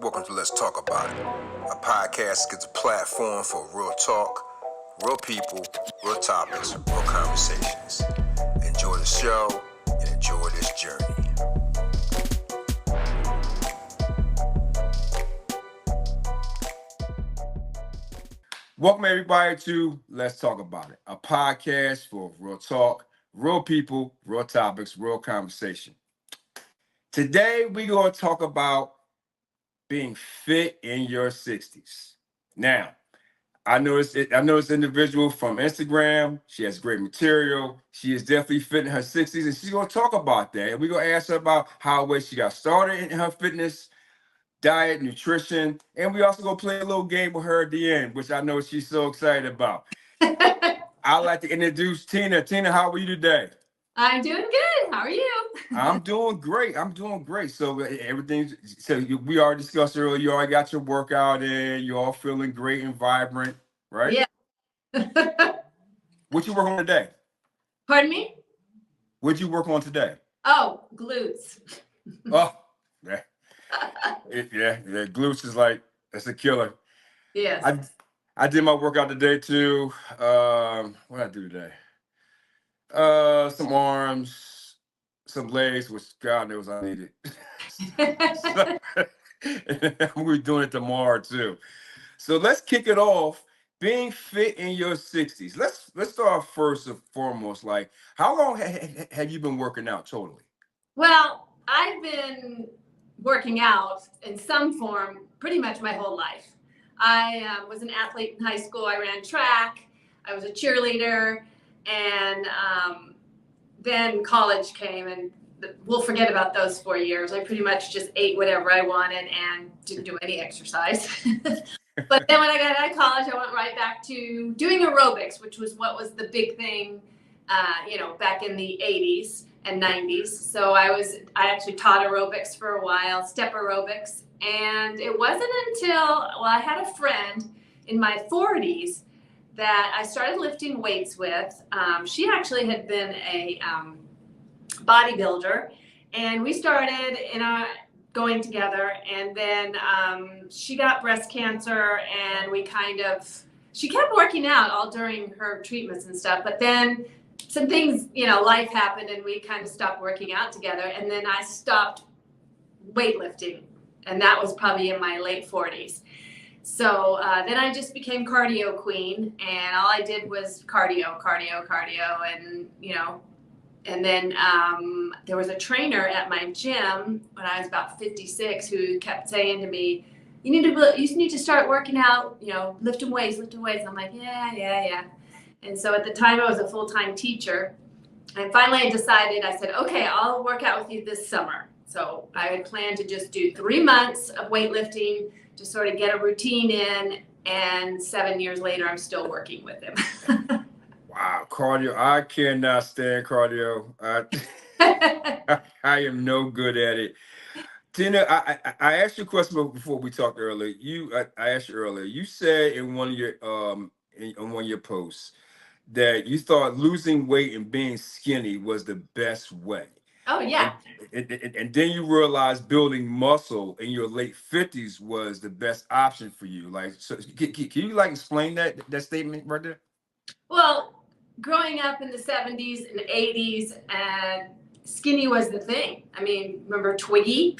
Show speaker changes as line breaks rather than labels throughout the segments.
Welcome to Let's Talk About It. A podcast gets a platform for real talk, real people, real topics, real conversations. Enjoy the show and enjoy this journey. Welcome everybody to Let's Talk About It, a podcast for real talk, real people, real topics, real conversation. Today we're going to talk about being fit in your 60s. Now, I know this individual from Instagram. She has great material. She is definitely fit in her 60s, and she's going to talk about that. And we're going to ask her about how she got started in her fitness, diet, nutrition, and we also going to play a little game with her at the end, which I know she's so excited about. I'd like to introduce Tina. Tina, how are you today?
I'm doing good. How are you?
I'm doing great. So we already discussed earlier, you already got your workout in, you're all feeling great and vibrant, right?
Yeah.
What you work on today?
Pardon me?
What'd you work on today?
Oh, glutes.
Oh, yeah. Glutes is like, that's a killer.
Yes.
I did my workout today too. What did I do today? Some arms, some legs, which God knows I needed. We're doing it tomorrow too. So let's kick it off. Being fit in your 60s. Let's start first and foremost. Like, how long have you been working out totally?
Well, I've been working out in some form pretty much my whole life. I was an athlete in high school. I ran track. I was a cheerleader, and then college came, and we'll forget about those 4 years. I pretty much just ate whatever I wanted and didn't do any exercise. But then when I got out of college, I went right back to doing aerobics, which was what was the big thing, back in the 80s and 90s. So I actually taught aerobics for a while, step aerobics. And it wasn't until, I had a friend in my 40s that I started lifting weights with. She actually had been a bodybuilder, and we started going together, and then she got breast cancer, and she kept working out all during her treatments and stuff, but then some things, life happened, and we kind of stopped working out together, and then I stopped weightlifting, and that was probably in my late 40s. So then I just became cardio queen, and all I did was cardio, and then there was a trainer at my gym when I was about 56 who kept saying to me, you need to start working out, lifting weights. I'm like, yeah. And so at the time I was a full-time teacher, and finally I said, okay, I'll work out with you this summer. So I had planned to just do 3 months of weightlifting to sort of get a routine in, and 7 years later I'm still working with him.
Wow, cardio. I cannot stand cardio. I am no good at it. Tina, I asked you a question before we talked earlier. I asked you earlier. You said in one of your on one of your posts that you thought losing weight and being skinny was the best way.
Oh yeah.
And then you realized building muscle in your late 50s was the best option for you. Like, so can you explain that statement right there?
Well, growing up in the 70s and 80s, and skinny was the thing. I mean, remember Twiggy?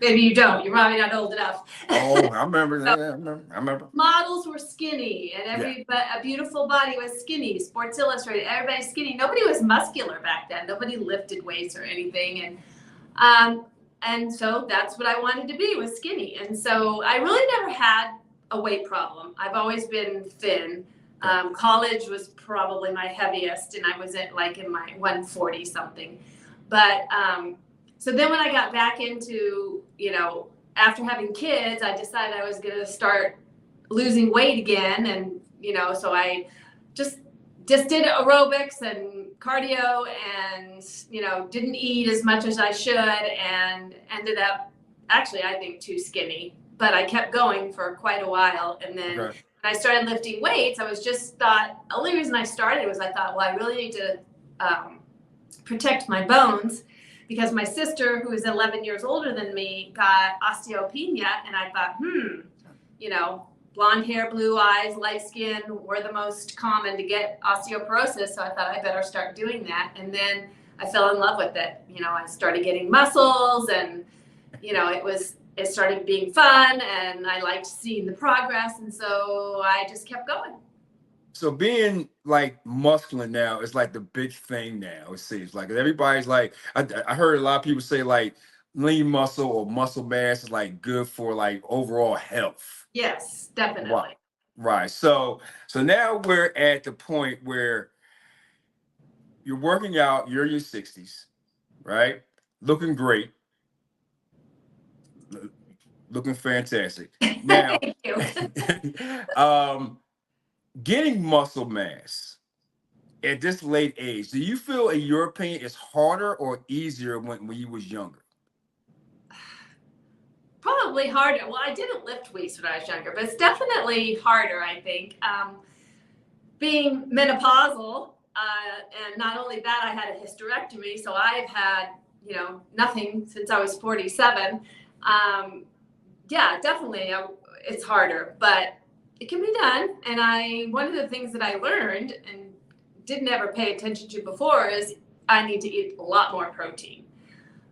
Maybe you don't. You're probably not old enough.
Oh, I remember that. I remember.
Models were skinny, and a beautiful body was skinny. Sports Illustrated, everybody's skinny. Nobody was muscular back then. Nobody lifted weights or anything, and so that's what I wanted to be, was skinny. And so I really never had a weight problem. I've always been thin. College was probably my heaviest, and I was in my 140 something. But so then when I got back into, after having kids, I decided I was going to start losing weight again. And, so I just did aerobics and cardio, and, didn't eat as much as I should, and ended up actually, I think, too skinny. But I kept going for quite a while. And then when I started lifting weights, the only reason I started was I thought, well, I really need to protect my bones. because my sister, who is 11 years older than me, got osteopenia, and I thought, you know, blonde hair, blue eyes, light skin were the most common to get osteoporosis. So I thought I better start doing that. And then I fell in love with it. You know, I started getting muscles, and, you know, it started being fun, and I liked seeing the progress. And so I just kept going.
So being like muscular now is like the big thing now. It seems like everybody's like, I heard a lot of people say like lean muscle or muscle mass is like good for like overall health.
Yes, definitely.
Right. Right. So now we're at the point where you're working out, you're in your 60s, right? Looking great, looking fantastic. Now,
Thank you.
getting muscle mass at this late age, do you feel, in your opinion, it's harder or easier when you was younger?
Probably harder. Well, I didn't lift weights when I was younger, but it's definitely harder, I think. Being menopausal, and not only that, I had a hysterectomy, so I've had, you know, nothing since I was 47. Yeah, definitely, it's harder, but it can be done. And one of the things that I learned and didn't ever pay attention to before is I need to eat a lot more protein.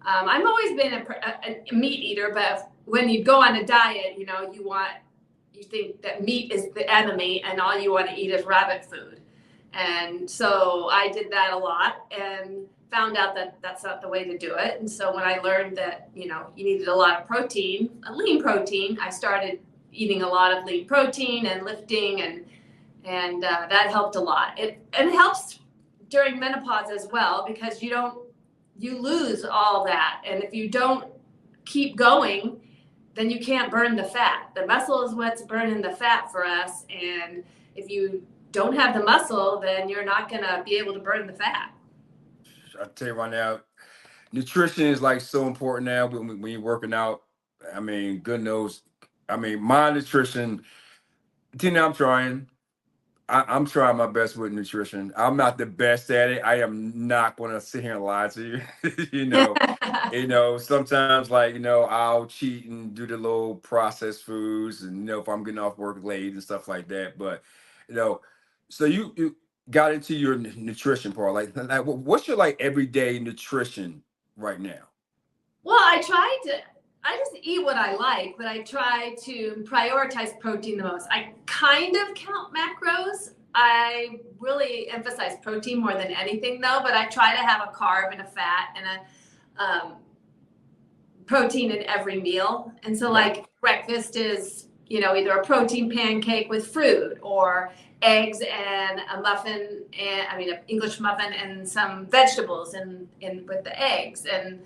I've always been a meat eater, but when you go on a diet, you know, you think that meat is the enemy and all you want to eat is rabbit food. And so I did that a lot and found out that that's not the way to do it. And so when I learned that, you know, you needed a lot of protein, a lean protein, I started eating a lot of lean protein and lifting, and that helped a lot. It helps during menopause as well, because you lose all that. And if you don't keep going, then you can't burn the fat. The muscle is what's burning the fat for us. And if you don't have the muscle, then you're not going to be able to burn the fat.
I'll tell you right now, nutrition is like so important now when you're working out. I mean, good knows. I mean, my nutrition, Tina, I'm trying. I'm trying my best with nutrition. I'm not the best at it. I am not going to sit here and lie to you. Sometimes like, I'll cheat and do the little processed foods, and if I'm getting off work late and stuff like that. But, so you got into your nutrition part. Like what's your like everyday nutrition right now?
Well, I just eat what I like, but I try to prioritize protein the most. I kind of count macros. I really emphasize protein more than anything, though, but I try to have a carb and a fat and a protein in every meal. And so like breakfast is, either a protein pancake with fruit, or eggs and a muffin, an English muffin and some vegetables and with the eggs. And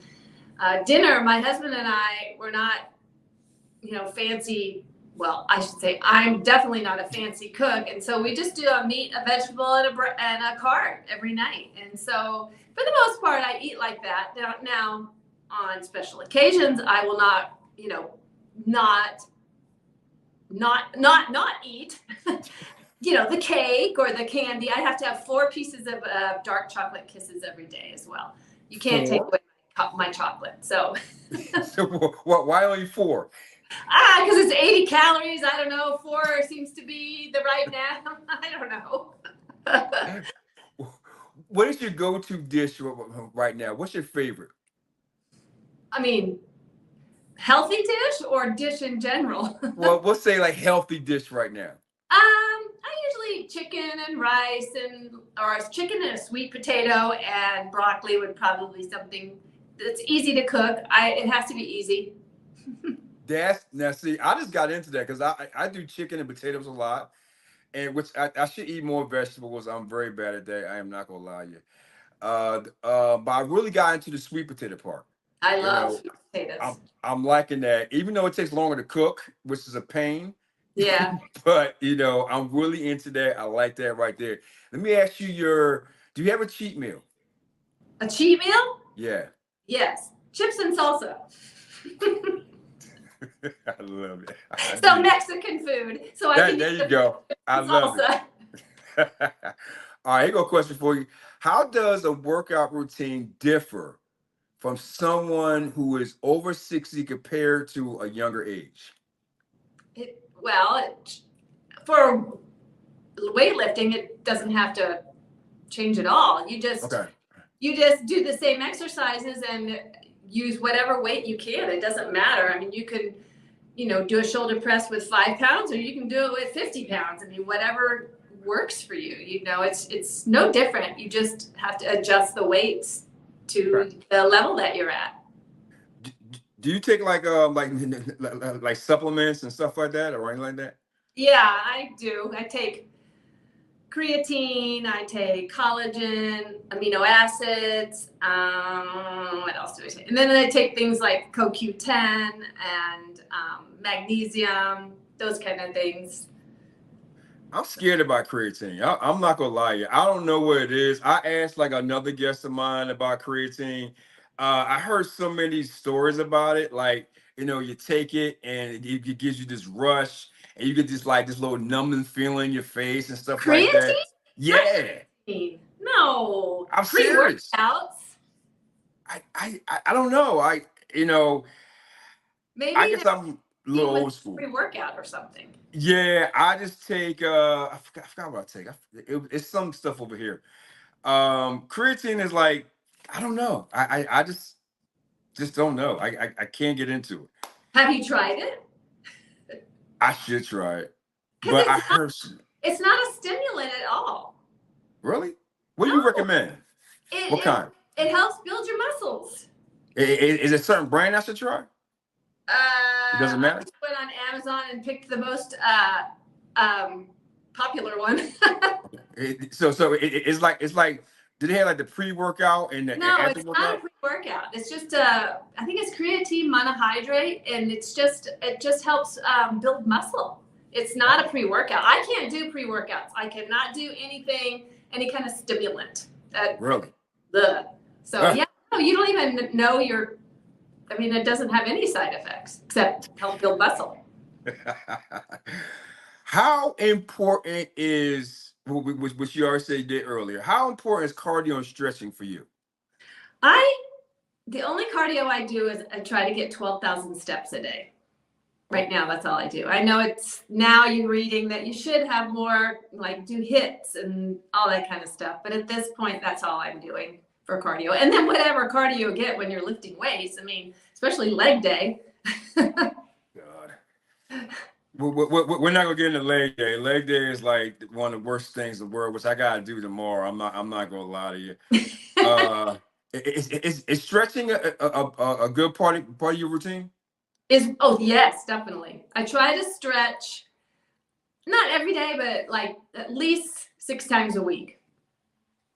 dinner, my husband and I were not, fancy. Well, I should say I'm definitely not a fancy cook. And so we just do a meat, a vegetable, and a carb every night. And so for the most part, I eat like that. Now on special occasions, I will not, not eat, the cake or the candy. I have to have 4 pieces of dark chocolate kisses every day as well. You can't take away my chocolate. So,
So why only 4?
Because it's 80 calories. I don't know. 4 seems to be the right now. I don't know.
What is your go-to dish right now? What's your favorite?
Healthy dish or dish in general?
Well, we'll say like healthy dish right now.
I usually eat chicken and rice, or chicken and a sweet potato, and broccoli would probably something that's easy to cook. It has to be easy.
Now see, I just got into that because I do chicken and potatoes a lot, and which I should eat more vegetables. I'm very bad at that. I am not gonna lie to you. But I really got into the sweet potato part.
I love sweet potatoes.
I'm liking that, even though it takes longer to cook, which is a pain.
Yeah.
But I'm really into that. I like that right there. Let me ask you do you have a cheat meal?
A cheat meal?
Yeah.
Yes. Chips and salsa.
I love it.
So Mexican food. So
there you go. I love it. All right, here go a question for you. How does a workout routine differ from someone who is over 60 compared to a younger age?
For weightlifting, it doesn't have to change at all. You just do the same exercises and use whatever weight you can. It doesn't matter. I mean, you could, do a shoulder press with 5 pounds, or you can do it with 50 pounds. I mean, whatever works for you. It's no different. You just have to adjust the weights to the level that you're at.
Do you take like supplements and stuff like that, or anything like that?
Yeah, I do. I take creatine, I take collagen, amino acids. What else do I take? And then I take things like CoQ10 and magnesium, those kind of things.
I'm scared about creatine. I'm not gonna lie to you. I don't know what it is. I asked like another guest of mine about creatine. I heard so many stories about it. Like, you take it and it gives you this rush, and you get this little numbing feeling in your face and stuff like that.
Creatine?
Yeah.
No.
I'm serious.
Pre-workouts?
I don't know.
Maybe
I guess I'm a little old school.
Pre-workout or something.
Yeah, I just take I forgot what I take. It's some stuff over here. Creatine is like, I don't know. I just don't know. I can't get into it.
Have you tried it?
I should try it. But I heard
it's not a stimulant at all.
Really? What do you recommend? What kind?
It helps build your muscles.
Is it a certain brand I should try? It doesn't matter.
I just went on Amazon and picked the most popular one.
So it's like, do they have like the pre-workout and the
No,
after
it's
workout?
not a pre-workout. It's just I think it's creatine monohydrate, and it just helps build muscle. It's not a pre-workout. I can't do pre-workouts. I cannot do any kind of stimulant.
Really?
So yeah, no, you don't even know it doesn't have any side effects except help build muscle.
How important is, which you already said earlier, how important is cardio and stretching for you?
The only cardio I do is I try to get 12,000 steps a day. Right now, that's all I do. I know now you're reading that you should have more, like do hits and all that kind of stuff. But at this point, that's all I'm doing for cardio. And then whatever cardio you get when you're lifting weights, especially leg day.
God. We're not gonna get into leg day. Leg day is like one of the worst things in the world, which I gotta do tomorrow. I'm not gonna lie to you. Is stretching a good part of your routine?
Yes, definitely. I try to stretch, not every day, but like at least 6 times a week.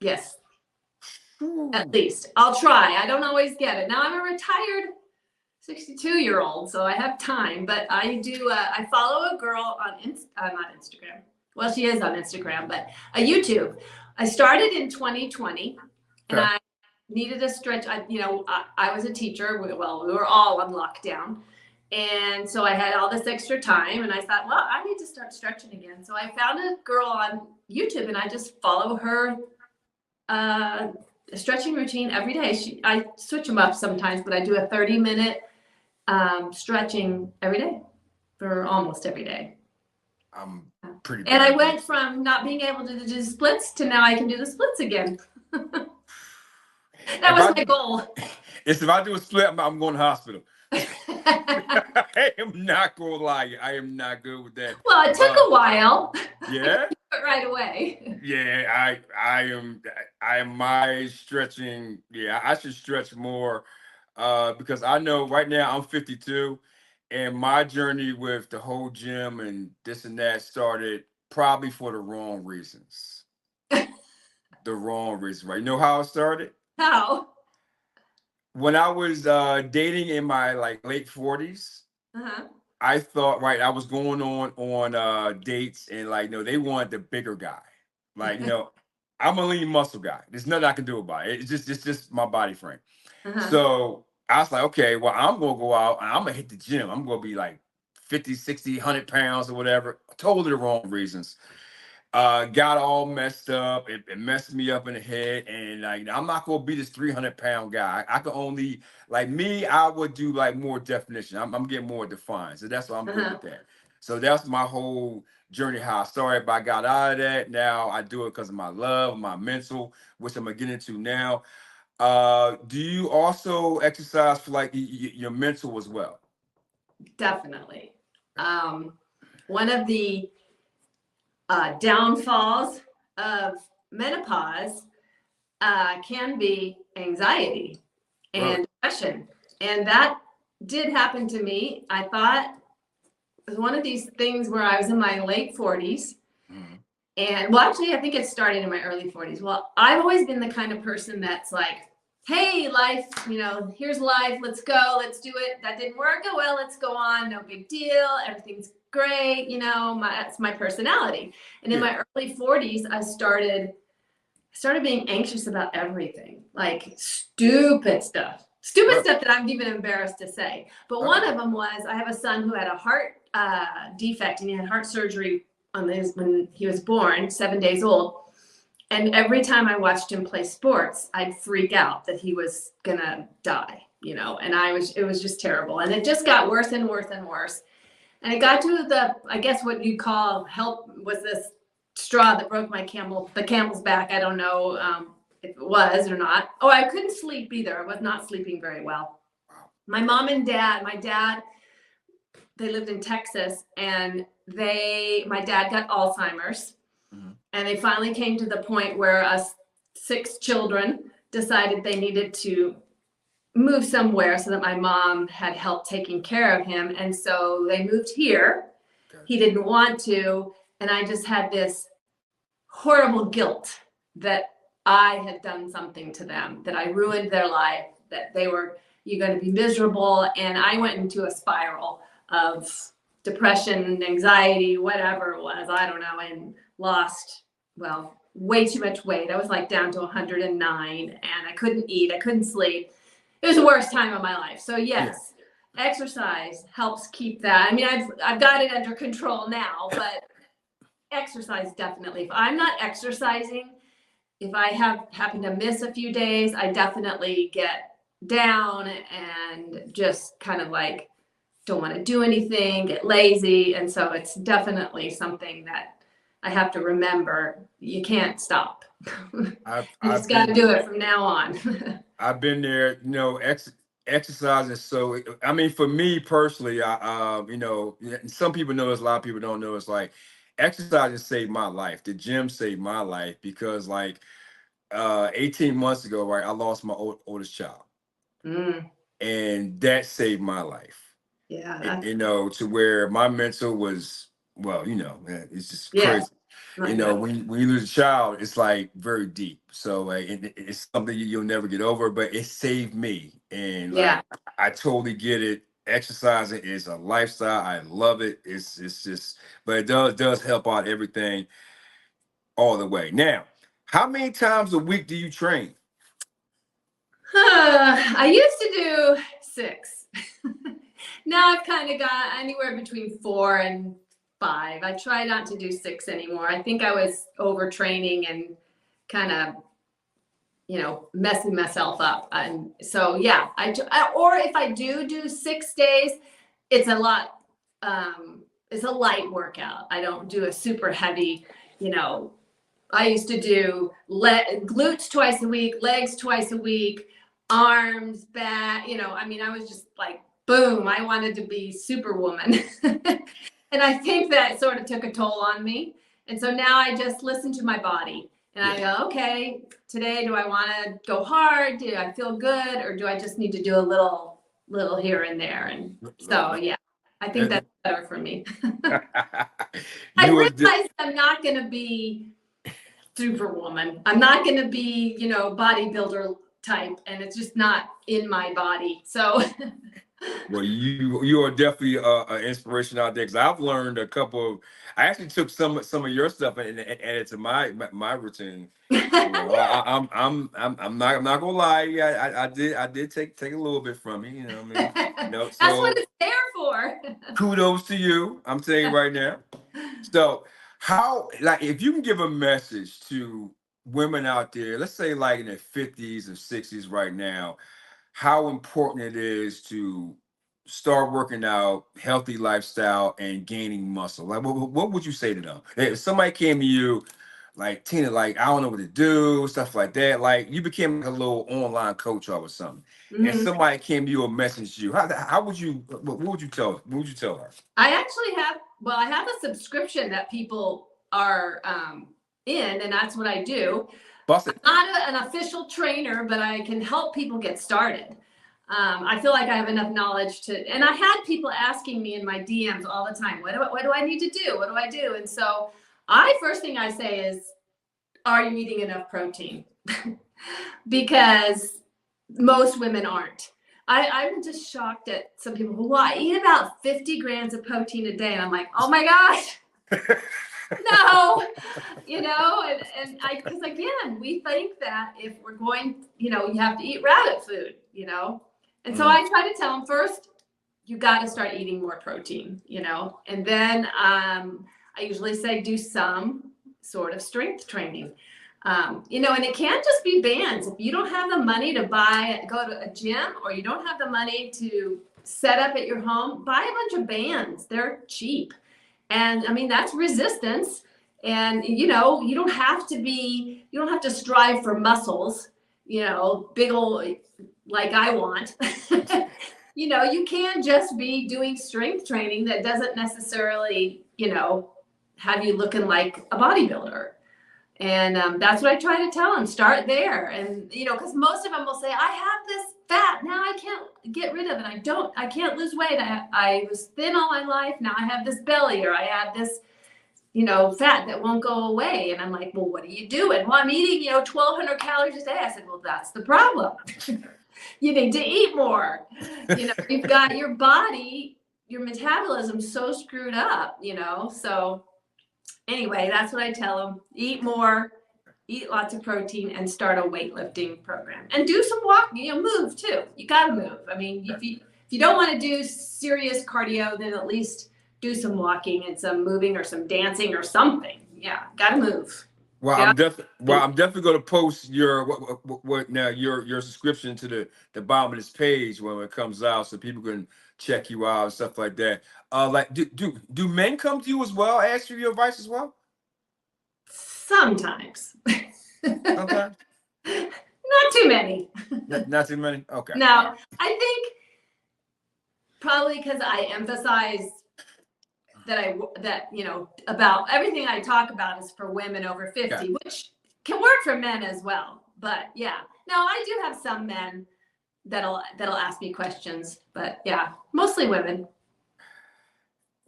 Yes. At least. I'll try. I don't always get it. Now I'm a retired 62-year-old, so I have time, but I do, I follow a girl on, not Instagram. Well, she is on Instagram, but YouTube. I started in 2020, and I needed a stretch. I was a teacher. We were all on lockdown. And so I had all this extra time, and I thought, well, I need to start stretching again. So I found a girl on YouTube, and I just follow her stretching routine every day. I switch them up sometimes, but I do a 30-minute stretching every day for almost every day.
I'm pretty bad.
And I went from not being able to do splits to now I can do the splits again. That was my goal.
If I do a split, I'm going to the hospital. I am not going to lie. I am not good with that.
Well, it took a while.
Yeah.
Right away.
Yeah, I am my stretching. Yeah, I should stretch more because I know right now I'm 52, and my journey with the whole gym and this and that started probably for the wrong reasons. The wrong reason, right? You know how it started?
How?
When I was dating in my late 40s, I thought, I was going on dates, and they wanted the bigger guy. I'm a lean muscle guy. There's nothing I can do about it. It's just my body frame. So I was like, okay, well, I'm gonna go out and I'm gonna hit the gym. I'm gonna be like 50, 60, 100 pounds or whatever. Totally the wrong reasons. got all messed up. It messed me up in the head, and like I'm not gonna be this 300-pound guy. I can only like me. I would do like more definition. I'm getting more defined, so that's why I'm good with that. So that's my whole journey. How I started, but I got out of that. Now I do it because of my love, my mental, which I'm gonna get into now. Do you also exercise for like your mental as well?
Definitely. One of the downfalls of menopause can be anxiety and depression. And that did happen to me. I thought it was one of these things where I was in my late 40s. And well, actually, I think it started in my early 40s. Well, I've always been the kind of person that's like, hey, life, here's life. Let's go. Let's do it. That didn't work. Oh, well, let's go on. No big deal. Everything's great. That's my personality. And in my early 40s, I started being anxious about everything, like stupid stuff that I'm even embarrassed to say. But one of them was I have a son who had a heart defect, and he had heart surgery when he was born, 7 days old. And every time I watched him play sports, I'd freak out that he was gonna die, and it was just terrible. And it just got worse and worse and worse. And it got to I guess what you call help was this straw that broke the camel's back. I don't know if it was or not. Oh, I couldn't sleep either. I was not sleeping very well. My mom and dad, they lived in Texas, and my dad got Alzheimer's. And they finally came to the point where us 6 children decided they needed to move somewhere so that my mom had help taking care of him. And so they moved here. He didn't want to. And I just had this horrible guilt that I had done something to them, that I ruined their life, that you're going to be miserable. And I went into a spiral of depression, anxiety, whatever it was, I don't know, and lost, way too much weight. I was like down to 109, and I couldn't eat, I couldn't sleep. It was the worst time of my life. So yes, exercise helps keep that. I mean, I've got it under control now, but exercise definitely. If I'm not exercising, if I happen to miss a few days, I definitely get down and just kind of like don't want to do anything, get lazy. And so it's definitely something that I have to remember. You can't stop. You just got to do it from now on.
I've been there, exercising. So, I mean, for me personally, some people know this, a lot of people don't know. It's like exercising saved my life. The gym saved my life because 18 months ago, right, I lost my oldest child. And that saved my life.
Yeah.
To where my mental was, it's just crazy. When you lose a child, it's like very deep. So it's something you'll never get over, but it saved me. And I totally get it. Exercising is a lifestyle. I love it. It's just, but it does help out everything all the way. Now, how many times a week do you train?
I used to do 6. Now I've kind of got anywhere between 4 and 5. I try not to do 6 anymore. I think I was overtraining and kind of, messing myself up. And so, or if I do 6 days, it's a lot. It's a light workout. I don't do a super heavy, I used to do glutes twice a week, legs twice a week, arms, back, I was just like, boom, I wanted to be Superwoman. And I think that sort of took a toll on me. And so now I just listen to my body and I go, okay, today, do I want to go hard? Do I feel good? Or do I just need to do a little here and there? And so, I think that's better for me. I realize I'm not going to be Superwoman. I'm not going to be, bodybuilder type, and it's just not in my body. So
well, you are definitely an inspiration out there, because I've learned a couple of. I actually took some of your stuff and added to my routine. I'm not gonna lie. I did take a little bit from you. You know what I mean?
That's what it's there for.
Kudos to you. I'm saying right now. So, How, like, if you can give a message to women out there, let's say like in their 50s and 60s right now, how important it is to start working out, healthy lifestyle, and gaining muscle. Like, what would you say to them? If somebody came to you, like, Tina, like, I don't know what to do, stuff like that. Like, you became like a little online coach or something, and
Mhm.
somebody came to you or messaged you. How would you? What would you tell? What would you tell her?
I actually have, well, I have a subscription that people are in, and that's what I do.
Bust it.
I'm not an official trainer, but I can help people get started. I feel like I have enough knowledge to, and I had people asking me in my DMs all the time, what do I need to do? What do I do? And so first thing I say is, are you eating enough protein? Because most women aren't. I'm just shocked at some people who, well, I eat about 50 grams of protein a day. And I'm like, oh my gosh, no, because again, we think that if we're going, you have to eat rabbit food, And so I try to tell them first, you got to start eating more protein, and then I usually say do some sort of strength training. And it can't just be bands. If you don't have the money to go to a gym, or you don't have the money to set up at your home, buy a bunch of bands. They're cheap. And I mean, that's resistance. And, you don't have to strive for muscles, big old, like I want. You can just be doing strength training that doesn't necessarily, have you looking like a bodybuilder. And that's what I try to tell them. Start there. And, because most of them will say, I have this fat. Now I can't get rid of it. I can't lose weight. I was thin all my life. Now I have this belly, or I have this, fat that won't go away. And I'm like, well, what are you doing? Well, I'm eating, 1,200 calories a day. I said, well, that's the problem. You need to eat more. You've got your body, your metabolism so screwed up, so anyway, that's what I tell them. Eat more, eat lots of protein, and start a weightlifting program. And do some walking, move too. You got to move. I mean, if you don't want to do serious cardio, then at least do some walking and some moving or some dancing or something. Yeah, got to move.
Well, I'm definitely going to post your what now your subscription to the bottom of this page when it comes out, so people can check you out and stuff like that. Like, do men come to you as well, ask you your advice as well?
Sometimes.
Sometimes.
Not too many.
Not too many. Okay.
No, I think probably because I emphasize that about everything I talk about is for women over 50, which can work for men as well. But yeah, no, I do have some men that'll ask me questions, but yeah, mostly women.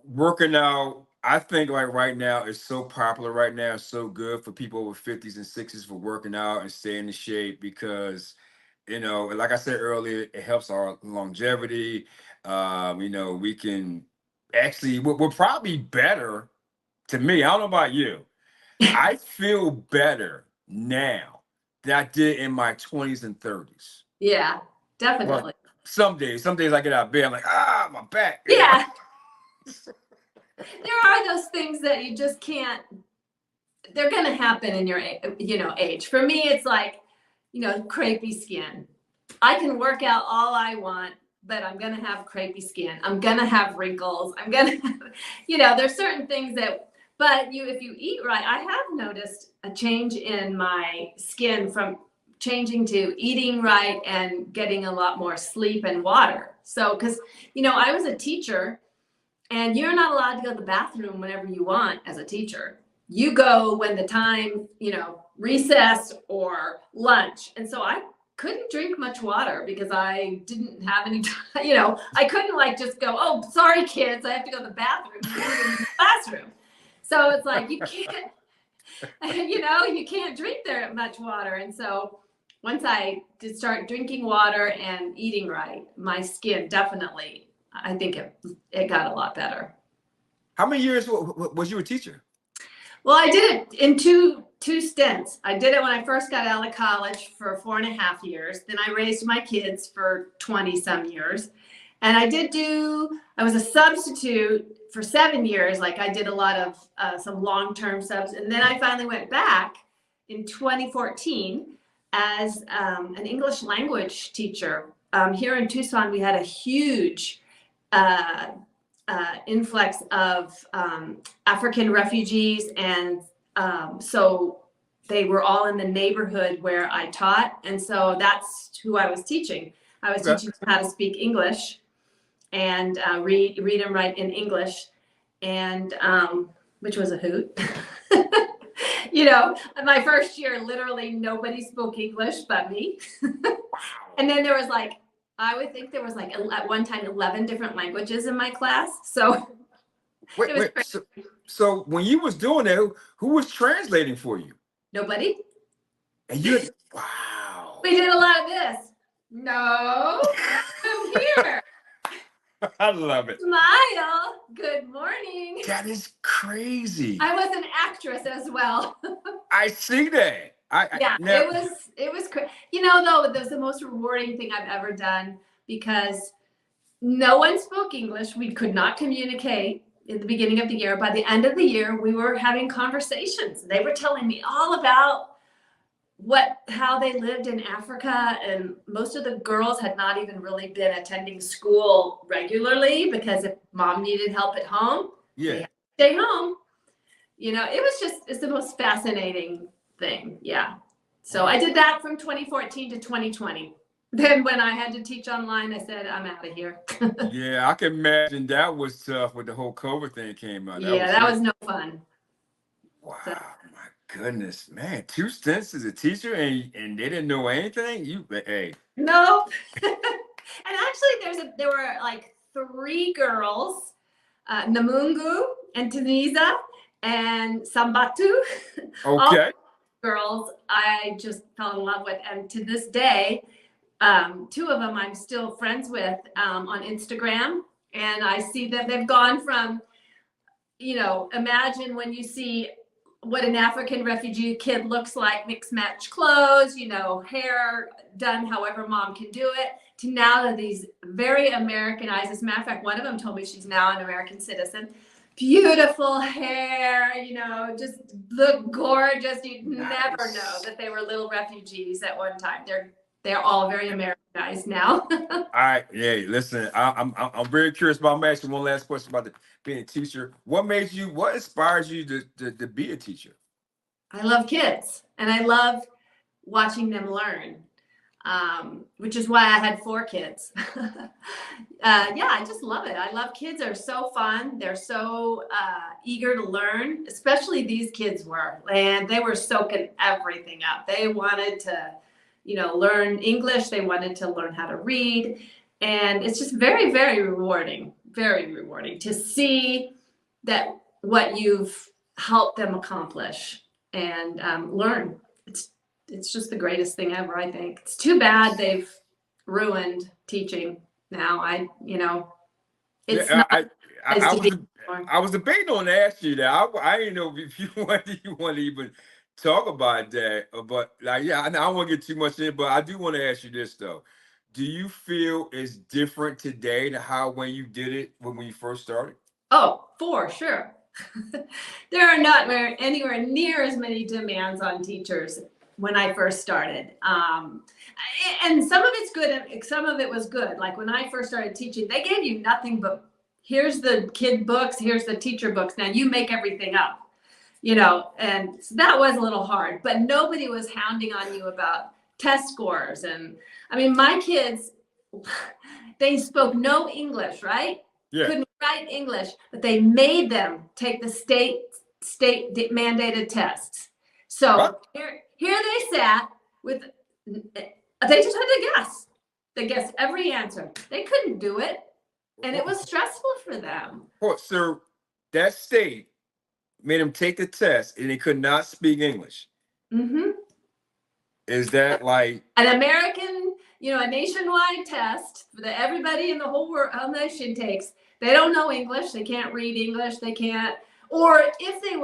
Working out, I think, like right now, is so popular right now. It's so good for people over 50s and 60s for working out and staying in shape, because like I said earlier, it helps our longevity. We can actually, we're probably better. To me, I don't know about you, I feel better now than I did in my 20s and 30s.
Yeah, definitely.
Well, some days I get out of bed, I'm like, my back.
Yeah. There are those things that you just can't, they're going to happen in your, age. For me, it's like, crepey skin. I can work out all I want, but I'm going to have crepey skin. I'm going to have wrinkles. I'm going to, there's certain things but if you eat right, I have noticed a change in my skin from changing to eating right and getting a lot more sleep and water. So, because, I was a teacher, and you're not allowed to go to the bathroom whenever you want as a teacher. You go when the time, recess or lunch. And so I couldn't drink much water because I didn't have any time, I couldn't just go, oh, sorry, kids, I have to go to the bathroom. In the classroom. So it's like, you can't, you can't drink there much water. And so once I did start drinking water and eating right, my skin definitely, I think it got a lot better.
How many years was you a teacher?
Well, I did it in two stints. I did it when I first got out of college for 4.5 years. Then I raised my kids for 20 some years. And I was a substitute for 7 years. Like I did a lot of some long-term subs. And then I finally went back in 2014 as an English language teacher. Here in Tucson, we had a huge influx of African refugees. And so they were all in the neighborhood where I taught. And so that's who I was teaching. I was teaching them how to speak English and read and write in English, and which was a hoot. You know, my first year, literally nobody spoke English but me. And then there was like, I would think there was like at one time 11 different languages in my class. So
Wait. So when you was doing that, who was translating for you?
Nobody.
And you, wow.
We did a lot of this. No, I'm here.
I love it.
Smile. Good morning.
That is crazy.
I was an actress as well.
I see that.
It was crazy. You know, though, it was the most rewarding thing I've ever done because no one spoke English. We could not communicate at the beginning of the year. By the end of the year, we were having conversations. They were telling me all about how they lived in Africa, and most of the girls had not even really been attending school regularly because if mom needed help at home, they had to stay home. You know, it's the most fascinating thing. Yeah. So I did that from 2014 to 2020. Then when I had to teach online, I said, I'm out of here.
Yeah, I can imagine that was tough when the whole COVID thing came out.
That was no fun.
Wow. So, goodness, man, 2 stints as a teacher and they didn't know anything. Hey.
No. And actually there were like 3 girls, Namungu and Tunisia and Sambatu.
Okay.
All girls I just fell in love with, and to this day 2 of them I'm still friends with on Instagram, and I see that they've gone from, you know, imagine when you see what an African refugee kid looks like, mixed match clothes, you know, hair done however mom can do it, to now that these very Americanized. As a matter of fact, one of them told me she's now an American citizen. Beautiful hair, you know, just look gorgeous. You'd never know that they were little refugees at one time. They're all very Americanized now.
All right, yeah. Listen, I'm very curious about. I'm asking one last question about being a teacher. What inspires you to be a teacher?
I love kids, and I love watching them learn, which is why I had 4 kids. I just love it. I love kids. They're so fun. They're so eager to learn, especially these kids were, and they were soaking everything up. They wanted to, you know, learn English. They wanted to learn how to read. And it's just very, very rewarding to see that what you've helped them accomplish and learn. It's just the greatest thing ever, I think. It's too bad they've ruined teaching now. I
was debating on asking you that. I didn't know if you want to even talk about that, but like, I don't want to get too much in, but I do want to ask you this though. Do you feel it's different today than how when you did it when you first started?
Oh, for sure. There are not anywhere near as many demands on teachers when I first started. And some of it's good and some of it was good. Like when I first started teaching, they gave you nothing but here's the kid books, here's the teacher books. Now you make everything up. You know, and so that was a little hard, but nobody was hounding on you about test scores. And I mean, my kids, they spoke no English, right?
Yeah.
Couldn't write English, but they made them take the state mandated tests. So here they sat with, they just had to guess. They guessed every answer. They couldn't do it. And it was stressful for them.
Oh, so that state made them take the test and they could not speak English.
Mm-hmm.
Is that like
an American, you know, a nationwide test that everybody in the whole nation takes? They don't know English. They can't read English. They can't, or if they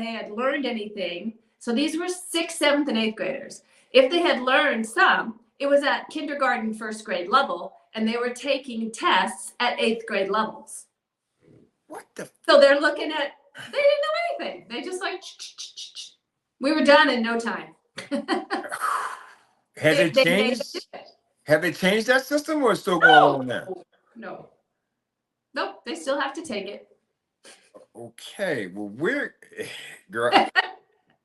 had learned anything. So these were 6th, 7th, and 8th graders. If they had learned some, it was at kindergarten, first grade level, and they were taking tests at 8th grade levels.
What the?
So they're looking at, they didn't know anything. They just like, we were done in no time.
Has it changed? Have they changed that system, or it's still going on now?
No. Nope, they still have to take it.
Okay, well, we're, girl,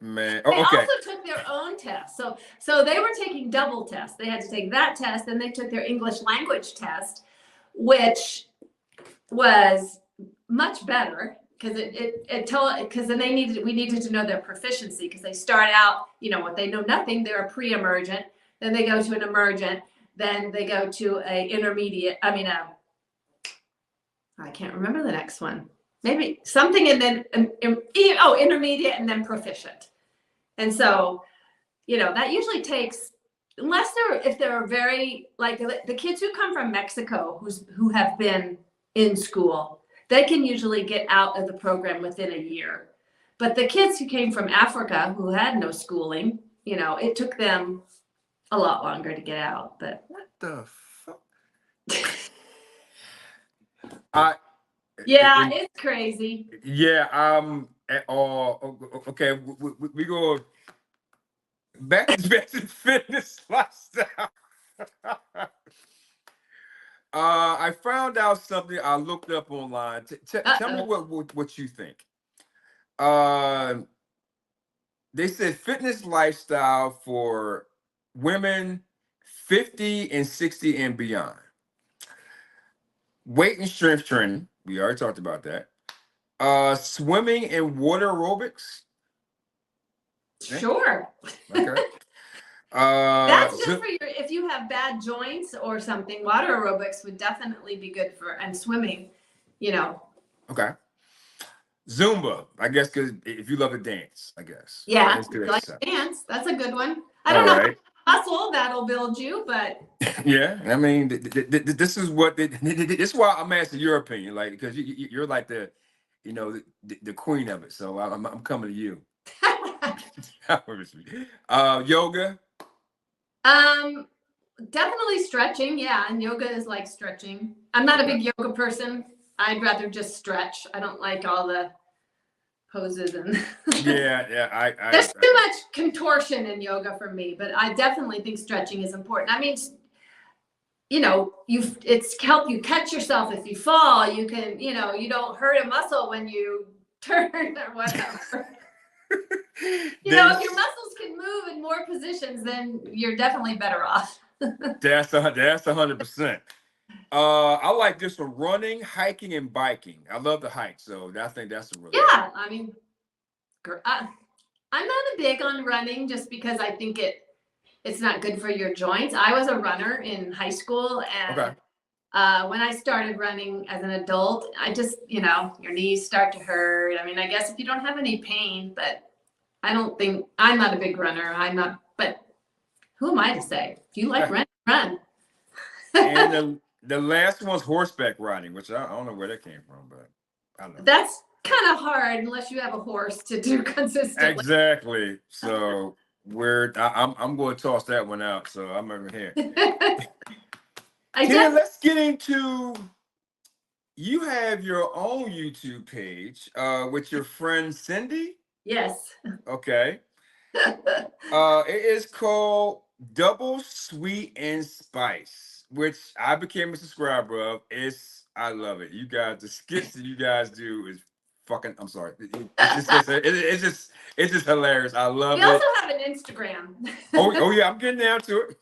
man.
They
Oh, okay.
also took their own test. So they were taking double tests. They had to take that test, then they took their English language test, which was much better because it told, because then we needed to know their proficiency, because they start out, what they know nothing, they're a pre-emergent, then they go to an emergent, then they go to a intermediate, I can't remember the next one. Maybe something, and then intermediate, and then proficient. And so, that usually takes, if they're very, like the kids who come from Mexico who have been in school, they can usually get out of the program within a year. But the kids who came from Africa who had no schooling, it took them a lot longer to get out. But
what the fuck?
Yeah, it's crazy.
Yeah, okay, we go back to fitness lifestyle. I found out something I looked up online. Tell me what you think. They said fitness lifestyle for women 50 and 60 and beyond. Weight and strength training. We already talked about that. Swimming and water aerobics.
Sure.
Okay.
That's good for if you have bad joints or something. Water aerobics would definitely be good and swimming,
Okay. Zumba, I guess, because if you love to dance, I guess.
Yeah, like dance. That's a good one. I don't know how muscle that'll build you, but
yeah, I mean, this is what this is why I'm asking your opinion, like, because you're like the queen of it. So I'm coming to you. Yoga.
Definitely stretching. Yeah, and yoga is like stretching. I'm not a big yoga person. I'd rather just stretch. I don't like all the poses and
yeah.
There's too much contortion in yoga for me, but I definitely think stretching is important. I mean, it's help you catch yourself if you fall. You can, you don't hurt a muscle when you turn or whatever. If your muscles can move in more positions, then you're definitely better off.
That's 100%. I like this one: running, hiking, and biking. I love to hike, so I think that's a really
I mean, I'm not a big on running just because I think it's not good for your joints. I was a runner in high school, and when I started running as an adult, I just, your knees start to hurt. I mean, I guess if you don't have any pain, but I'm not a big runner. But who am I to say? If you like running, run.
And the last one's horseback riding, which I don't know where that came from, but I don't know.
That's kind of hard unless you have a horse to do consistently.
Exactly. So I'm going to toss that one out. So I'm over here. Let's get into. You have your own YouTube page with your friend Cindy.
Yes.
Okay. It is called Double Sweet and Spice, which I became a subscriber of. I love it. You guys, the skits that you guys do is fucking. I'm sorry. It's just hilarious. I love it.
We also have an Instagram.
oh yeah, I'm getting down to it.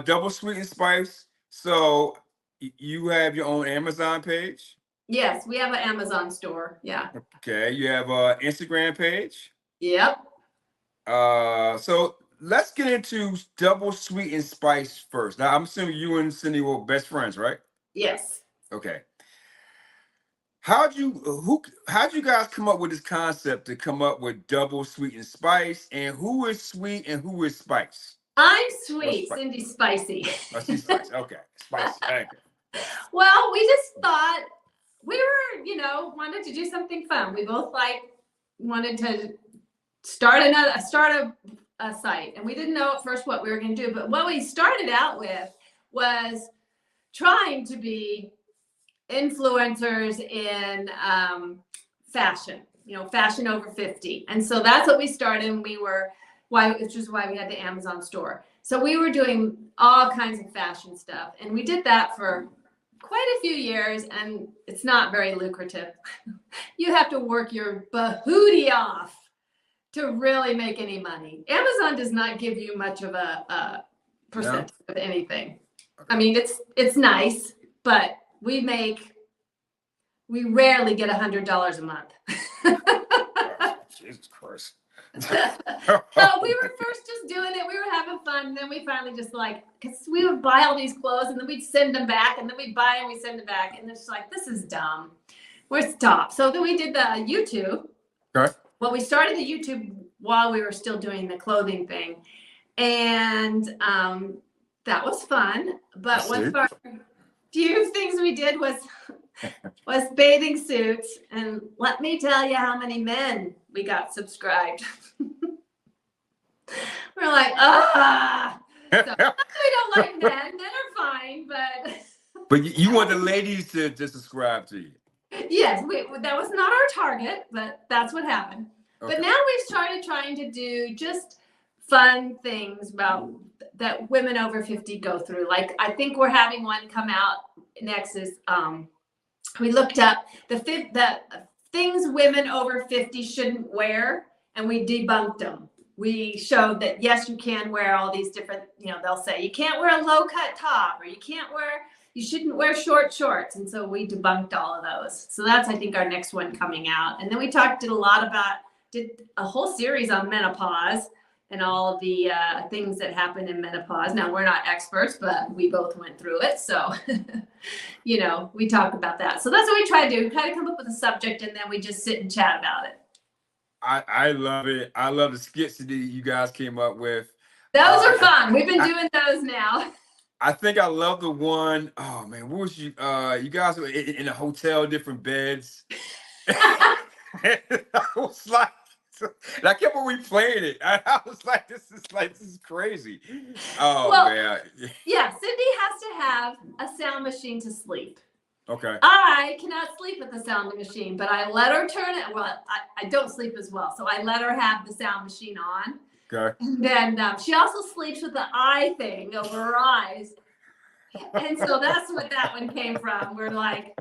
Double Sweet and Spice. So you have your own Amazon page?
Yes, we have an Amazon store. Yeah.
Okay. You have an Instagram page?
Yep.
So let's get into Double Sweet and Spice first. Now I'm assuming you and Cindy were best friends, right?
Yes.
Okay. How'd you guys come up with this concept to come up with Double Sweet and Spice, and who is sweet and who is spice?
I'm sweet, Cindy's spicy.
Oh, she's spicy. Okay, spicy. Okay.
Well, we just thought we were, wanted to do something fun. We both wanted to start a site, and we didn't know at first what we were going to do. But what we started out with was trying to be influencers in fashion, fashion over 50. And so that's what we started. And which is why we had the Amazon store. So we were doing all kinds of fashion stuff. And we did that for quite a few years, and it's not very lucrative. You have to work your bahootie off to really make any money. Amazon does not give you much of a percent of anything. I mean, it's nice, but we rarely get $100 a month.
Jesus Christ.
So we were first just doing it. We were having fun. And then we finally just because we would buy all these clothes and then we'd send them back, and then we'd buy and we'd send them back. And it's like, this is dumb. We're stopped. So then we did the YouTube.
Okay.
Well, we started the YouTube while we were still doing the clothing thing. And that was fun. But one of our few things we did was bathing suits. And let me tell you how many men we got subscribed. We're like, So, we don't like men. Men are fine, but.
But you want the ladies to subscribe to you.
Yes, that was not our target, but that's what happened. Okay. But now we've started trying to do just fun things that women over 50 go through. Like, I think we're having one come out next is, we looked up the things women over 50 shouldn't wear, and we debunked them. We showed that, yes, you can wear all these different, they'll say you can't wear a low-cut top, or you shouldn't wear short shorts. And so we debunked all of those. So that's, I think, our next one coming out. And then we did a whole series on menopause and all of the things that happen in menopause. Now, we're not experts, but we both went through it. So, we talk about that. So that's what we try to do. We try to come up with a subject, and then we just sit and chat about it.
I love it. I love the skits that you guys came up with.
Those are fun. We've been doing those now.
I think I love the one. Oh man, what was you? You guys were in a hotel, different beds. I was like, and I kept on replaying it. I was like, this is crazy. Oh man.
Yeah, Cindy has to have a sound machine to sleep.
Okay.
I cannot sleep with the sound machine, but I let her turn it. Well, I don't sleep as well, so I let her have the sound machine on.
Okay.
And then she also sleeps with the eye thing over her eyes. And so that's what that one came from. We're like,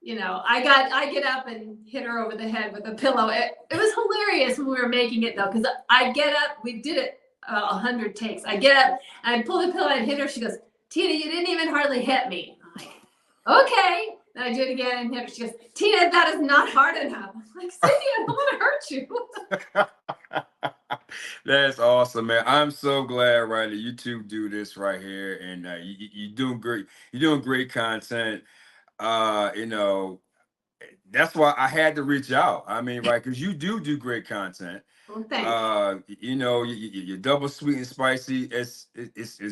I get up and hit her over the head with a pillow. It was hilarious when we were making it, though, because I get up. We did it 100 takes. I get up and I pull the pillow and hit her. She goes, Tina, you didn't even hardly hit me. I'm like, okay. Then I do it again and hit her. She goes, Tina, that is not hard enough. I'm like, Cindy, I don't want to hurt you.
That's awesome, man. I'm so glad, right, that you two do this right here, and you're doing great. You're doing great content. That's why I had to reach out. I mean, right, because you do great content.
Well, thanks.
You're double sweet and spicy. It's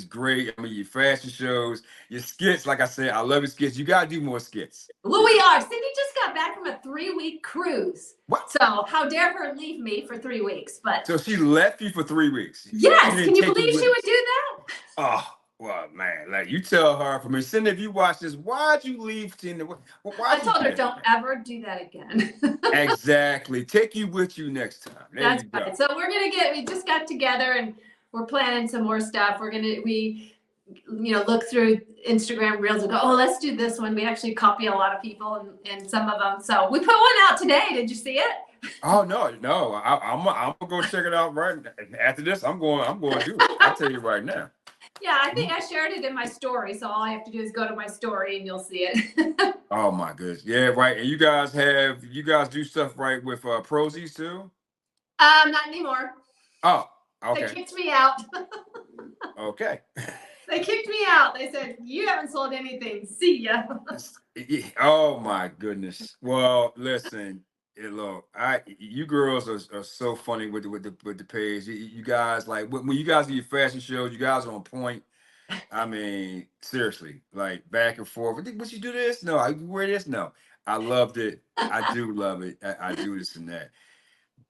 great. I mean, your fashion shows, your skits. Like I said, I love your skits. You gotta do more skits.
Well, we are. Cindy just got back from a 3-week cruise.
What?
So how dare her leave me for 3 weeks? But
so she left you for 3 weeks.
Yes. Can you believe she would do that?
Oh. Well, man, like you tell her from me, Cindy, if you watch this, why'd you leave Tina?
I told her, don't ever do that again.
Exactly. Take you with you next time.
That's right. So we just got together and we're planning some more stuff. We look through Instagram Reels and go, oh, let's do this one. We actually copy a lot of people and some of them. So we put one out today. Did you see it?
Oh, no. I'm going to go check it out right after this. I'm going to do it. I'll tell you right now.
Yeah, I think I shared it in my story, so all I have to do is go to my story and you'll see it.
Oh my goodness, yeah, right. And you guys do stuff right with Prosies too?
Not anymore.
Oh, okay.
They kicked me out.
Okay.
They kicked me out. They said you haven't sold anything. See ya.
Oh my goodness. Well, listen. Look, you girls are so funny with the page. You guys, like when you guys do your fashion shows, you guys are on point. I mean, seriously, like back and forth. Would you do this? No, I wear this. No, I loved it. I do love it. I do this and that.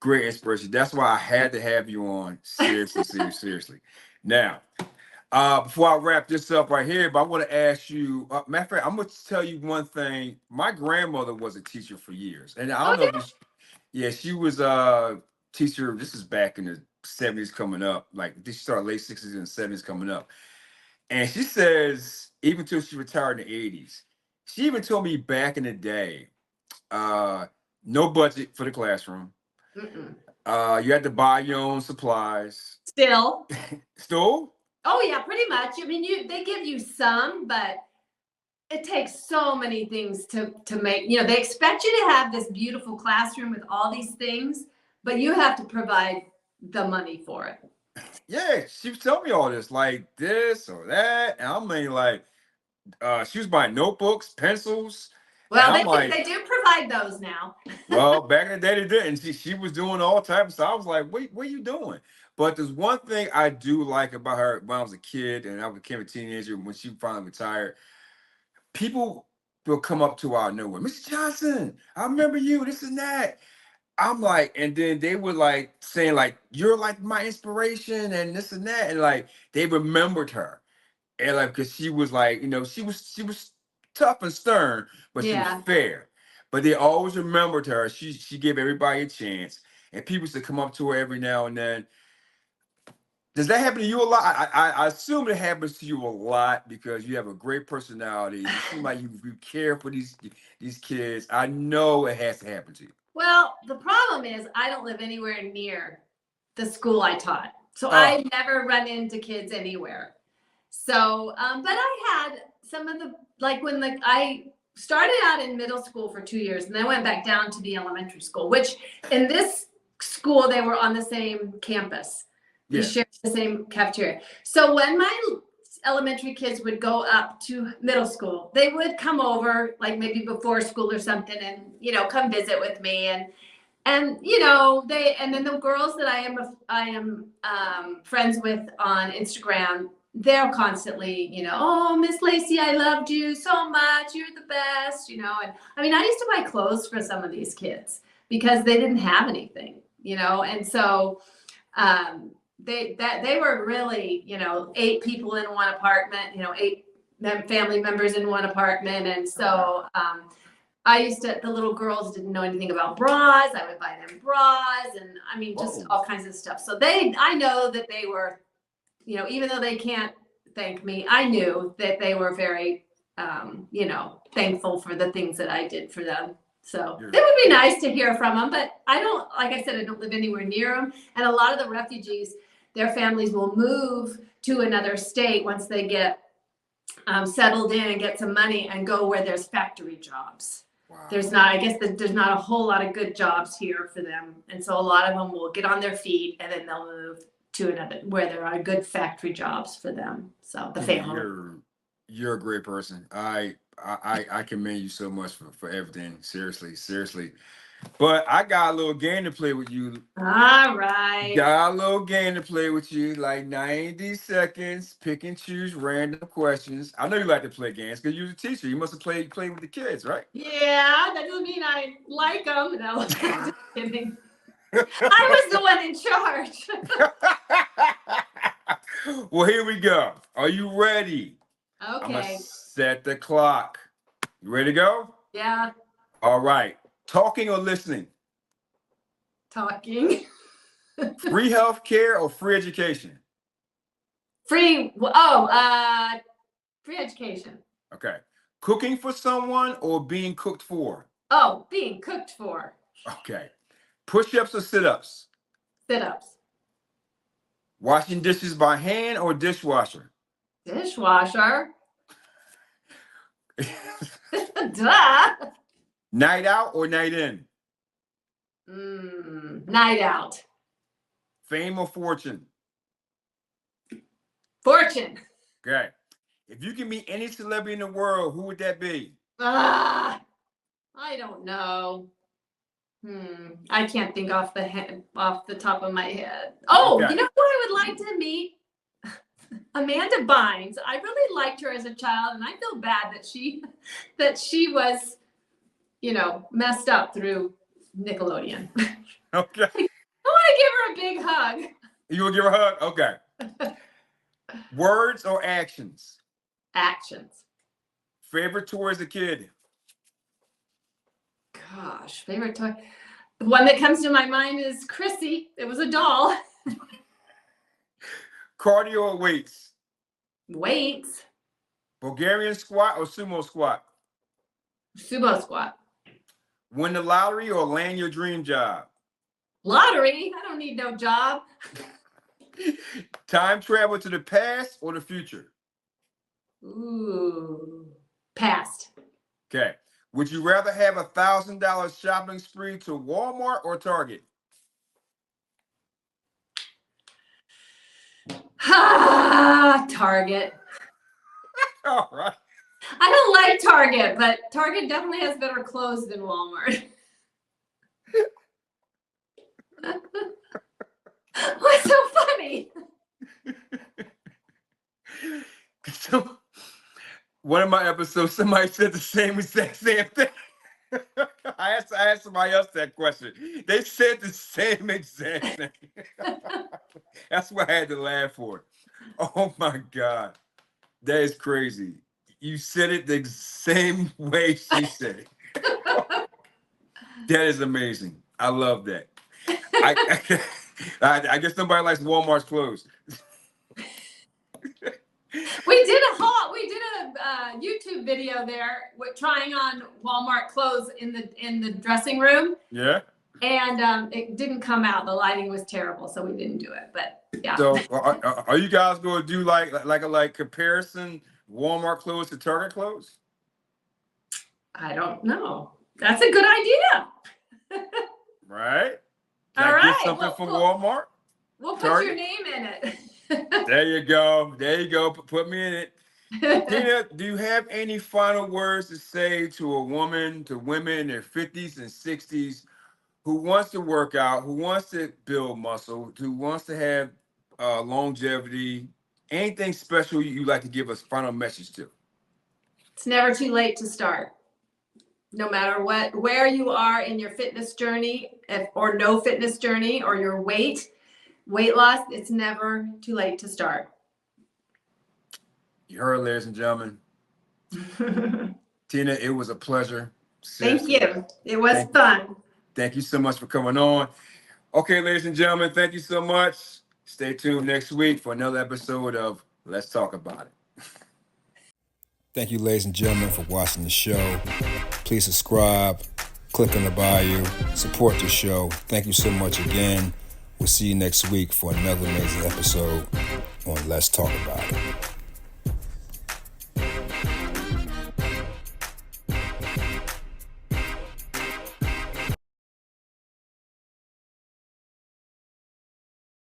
great inspiration. That's why I had to have you on. Seriously, seriously, seriously. Now, before I wrap this up right here, but I want to ask you, matter of fact, I'm going to tell you one thing. My grandmother was a teacher for years. And I
Oh
don't know if this, yeah, she was a teacher. This is back in the 70s coming up. Like, this started late 60s and 70s coming up. And she says, even till she retired in the 80s, she even told me back in the day, uh, no budget for the classroom.
yeah. Mm-mm.
You had to buy your own supplies.
Still.
Still?
Oh yeah, pretty much. I mean, they give you some, but it takes so many things to make. You know, they expect you to have this beautiful classroom with all these things, but you have to provide the money for it.
Yeah, she was telling me all this, like this or that. And I'm like, she was buying notebooks, pencils. And
Well,
I'm like,
they do provide those now.
well, back in the day they didn't. She was doing all types of stuff. I was like, wait, what are you doing? But there's one thing I do like about her when I was a kid and I became a teenager when she finally retired. People will come up to her out of nowhere. Mr. Johnson, I remember you, this and that. I'm like, and then they were like saying, like, you're like my inspiration and this and that. And like they remembered her. And like, because she was like, she was tough and stern, but she was
Yeah.
fair. But they always remembered her. She gave everybody a chance. And people used to come up to her every now and then. Does that happen to you a lot? I assume it happens to you a lot because you have a great personality. You seem like you care for these kids. I know it has to happen to you.
Well, the problem is I don't live anywhere near the school I taught. So
Oh,
I never run into kids anywhere. So, but I had some of the, like when I started out in middle school for 2 years and then went back down to the elementary school, which in this school, they were on the same campus. We
yeah.
shared the same cafeteria. So when my elementary kids would go up to middle school, they would come over like maybe before school or something and, come visit with me. And and then the girls that I am friends with on Instagram, they're constantly, oh, Miss Lacey, I loved you so much. You're the best, and I mean, I used to buy clothes for some of these kids because they didn't have anything, and so they were really, 8 people in one apartment, 8 family members in one apartment. And so the little girls didn't know anything about bras. I would buy them bras and I mean, just all kinds of stuff. So I know that they were, even though they can't thank me, I knew that they were very, thankful for the things that I did for them. So it would be nice to hear from them, but like I said, I don't live anywhere near them. And a lot of the refugees, their families will move to another state once they get settled in and get some money and go where there's factory jobs. Wow. There's not a whole lot of good jobs here for them. And so a lot of them will get on their feet and then they'll move to another where there are good factory jobs for them. So the family.
You're a great person. I commend you so much for everything. Seriously, seriously. But I got a little game to play with you.
All right.
Got a little game to play with you, like 90 seconds, pick and choose random questions. I know you like to play games because you're a teacher. You must have played with the kids, right?
Yeah, that doesn't mean I like them. No, just kidding. I was the one in charge.
Well, here we go. Are you ready?
Okay.
I'm gonna set the clock. You ready to go?
Yeah.
All right. Talking or listening?
Talking.
Free health care or free education?
Free education.
Okay. Cooking for someone or being cooked for?
Oh, being cooked for.
Okay. Push-ups or sit-ups?
Sit-ups.
Washing dishes by hand or dishwasher?
Dishwasher. Duh.
Night out or night in?
Night out.
Fame or fortune?
Fortune.
Okay. If you can meet any celebrity in the world, who would that be?
I don't know. I can't think off the top of my head. Oh, okay. You know who I would like to meet? Amanda Bynes. I really liked her as a child, and I feel bad that she was, messed up through Nickelodeon.
Okay.
want to give her a big hug.
You want to give her a hug? Okay. Words or actions?
Actions.
Favorite toy as a kid?
Gosh, favorite toy. The one that comes to my mind is Chrissy. It was a doll.
Cardio or weights?
Weights.
Bulgarian squat or sumo squat?
Sumo squat.
Win the lottery or land your dream job?
Lottery. I don't need no job.
Time travel to the past or the future?
Ooh. Past.
Okay. Would you rather have $1,000 shopping spree to Walmart or Target?
Target.
All right.
I don't like Target, but Target definitely has better clothes than Walmart. What's so funny?
So, one of my episodes, somebody said the same exact same thing. I asked somebody else that question. They said the same exact thing. That's why I had to laugh for it. Oh my God. That is crazy. You said it the same way she said it. That is amazing. I love that. I guess nobody likes Walmart's clothes.
We did a YouTube video there with trying on Walmart clothes in the dressing room.
Yeah.
And it didn't come out. The lighting was terrible, so we didn't do it. But yeah.
So are you guys going to do like a comparison Walmart clothes to Target clothes?
I don't know. That's a good idea.
Right?
All right.
Get something from Walmart?
We'll put your name in it.
There you go. There you go. Put me in it. Tina, do you have any final words to say to a woman, to women in their 50s and 60s who wants to work out, who wants to build muscle, who wants to have longevity? Anything special you'd like to give us final message to?
It's never too late to start. No matter where you are in your fitness journey, or no fitness journey, or your weight loss, it's never too late to start.
You heard, ladies and gentlemen. Tina, it was a pleasure.
Seriously. Thank you. It was fun.
Thank you so much for coming on. Okay, ladies and gentlemen, thank you so much. Stay tuned next week for another episode of Let's Talk About It. Thank you, ladies and gentlemen, for watching the show. Please subscribe, click on the bio, support the show. Thank you so much again. We'll see you next week for another amazing episode on Let's Talk About It.